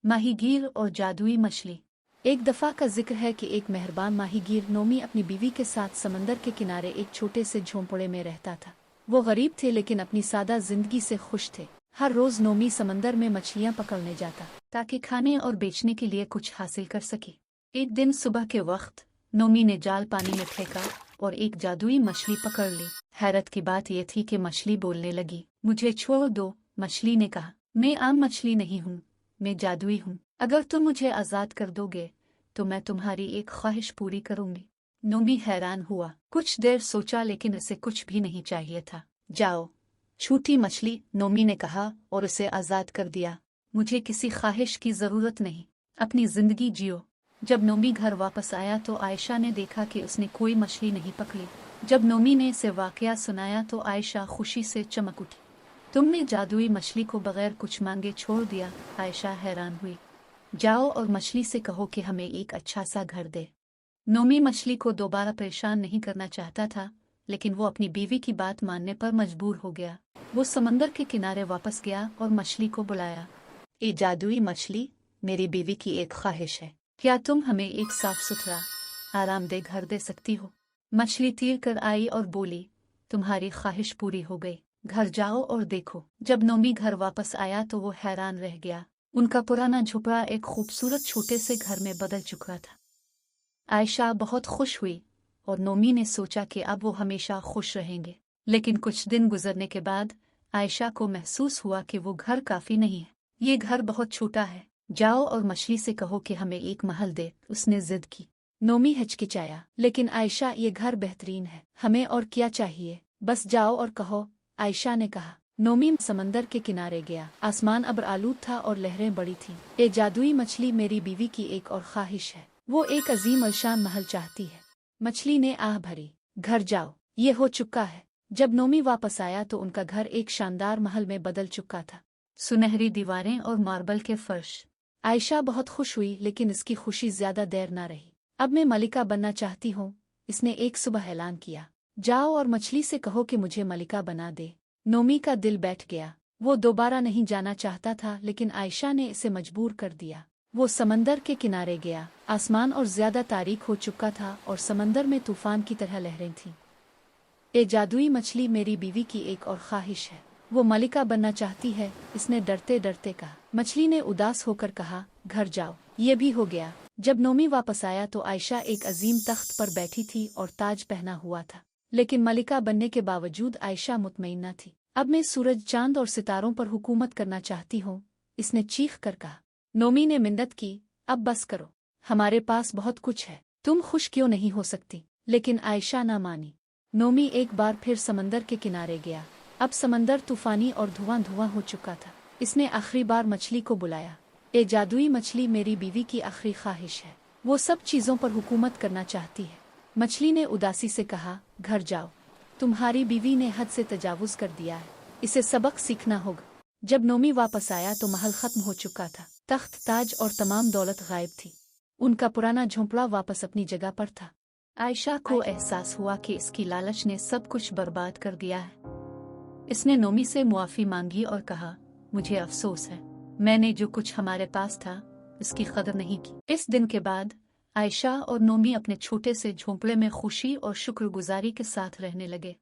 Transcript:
माहीगीर और जादुई मछली। एक दफ़ा का जिक्र है कि एक मेहरबान माहीगीर नोमी अपनी बीवी के साथ समंदर के किनारे एक छोटे से झोंपड़े में रहता था। वो गरीब थे लेकिन अपनी सादा जिंदगी से खुश थे। हर रोज नोमी समंदर में मछलियां पकड़ने जाता ताकि खाने और बेचने के लिए कुछ हासिल कर सके। एक दिन सुबह के वक्त नोमी ने जाल पानी में फेंका और एक जादुई मछली पकड़ ली। हैरत की बात यह थी कि मछली बोलने लगी। मुझे छोड़ दो, मछली ने कहा। मैं आम मछली नहीं हूँ, मैं जादुई हूँ। अगर तुम मुझे आजाद कर दोगे तो मैं तुम्हारी एक ख्वाहिश पूरी करूंगी। नोमी हैरान हुआ। कुछ देर सोचा लेकिन उसे कुछ भी नहीं चाहिए था। जाओ, छोटी मछली, नोमी ने कहा और उसे आजाद कर दिया। मुझे किसी ख्वाहिश की जरूरत नहीं, अपनी जिंदगी जियो। जब नोमी घर वापस आया तो आयशा ने देखा कि उसने कोई मछली नहीं पकड़ी। जब नोमी ने इसे वाकया सुनाया तो आयशा खुशी से चमक उठी। तुमने जादुई मछली को बगैर कुछ मांगे छोड़ दिया, आयशा हैरान हुई। जाओ और मछली से कहो कि हमें एक अच्छा सा घर दे। नोमी मछली को दोबारा परेशान नहीं करना चाहता था, लेकिन वो अपनी बीवी की बात मानने पर मजबूर हो गया। वो समंदर के किनारे वापस गया और मछली को बुलाया। ए जादुई मछली, मेरी बीवी की एक ख्वाहिश है, क्या तुम हमें एक साफ सुथरा आरामदेह घर दे सकती हो? मछली तीर कर आई और बोली, तुम्हारी ख्वाहिश पूरी हो गई, घर जाओ और देखो। जब नोमी घर वापस आया तो वो हैरान रह गया। उनका पुराना झोपड़ा एक खूबसूरत छोटे से घर में बदल चुका था। आयशा बहुत खुश हुई और नोमी ने सोचा कि अब वो हमेशा खुश रहेंगे। लेकिन कुछ दिन गुजरने के बाद आयशा को महसूस हुआ कि वो घर काफी नहीं है। ये घर बहुत छोटा है। जाओ और मछली से कहो कि हमें एक महल दे, उसने जिद की। नोमी हिचकिचाया, लेकिन आयशा, ये घर बेहतरीन है, हमें और क्या चाहिए, बस जाओ और कहो, आयशा ने कहा। नोमी समंदर के किनारे गया। आसमान अब्र आलूद था और लहरें बड़ी थीं। ए जादुई मछली, मेरी बीवी की एक और ख्वाहिश है, वो एक अजीम अलशान महल चाहती है। मछली ने आह भरी। घर जाओ, ये हो चुका है। जब नोमी वापस आया तो उनका घर एक शानदार महल में बदल चुका था। सुनहरी दीवारें और मार्बल के फर्श। आयशा बहुत खुश हुई, लेकिन इसकी खुशी ज्यादा देर न रही। अब मैं मलिका बनना चाहती हूँ, इसने एक सुबह ऐलान किया। जाओ और मछली से कहो कि मुझे मलिका बना दे। नोमी का दिल बैठ गया। वो दोबारा नहीं जाना चाहता था, लेकिन आयशा ने इसे मजबूर कर दिया। वो समंदर के किनारे गया। आसमान और ज्यादा तारीक हो चुका था और समंदर में तूफान की तरह लहरें थीं। ए जादुई मछली, मेरी बीवी की एक और ख्वाहिश है, वो मलिका बनना चाहती है, इसने डरते डरते कहा। मछली ने उदास होकर कहा, घर जाओ। ये भी हो गया। जब नोमी वापस आया तो आयशा एक अजीम तख्त पर बैठी थी और ताज पहना हुआ था। लेकिन मलिका बनने के बावजूद आयशा मुतमईन न थी। अब मैं सूरज, चांद और सितारों पर हुकूमत करना चाहती हूँ, इसने चीख कर कहा। नोमी ने मिन्नत की, अब बस करो, हमारे पास बहुत कुछ है, तुम खुश क्यों नहीं हो सकती? लेकिन आयशा ना मानी। नोमी एक बार फिर समंदर के किनारे गया। अब समंदर तूफानी और धुआं धुआं हो चुका था। इसने आखिरी बार मछली को बुलाया। ए जादुई मछली, मेरी बीवी की आखिरी ख्वाहिश है, वो सब चीजों पर हुकूमत करना चाहती है। मछली ने उदासी से कहा, घर जाओ, तुम्हारी बीवी ने हद से तजावुज कर दिया है, इसे सबक सीखना होगा। जब नोमी वापस आया तो महल खत्म हो चुका था। तख्त, ताज और तमाम दौलत गायब थी। उनका पुराना झोंपड़ा वापस अपनी जगह पर था। आयशा को एहसास हुआ कि इसकी लालच ने सब कुछ बर्बाद कर दिया है। इसने नोमी से मुआफी मांगी और कहा, मुझे अफसोस है, मैंने जो कुछ हमारे पास था उसकी कदर नहीं की। इस दिन के बाद आयशा और नोमी अपने छोटे से झोंपड़े में खुशी और शुक्रगुजारी के साथ रहने लगे।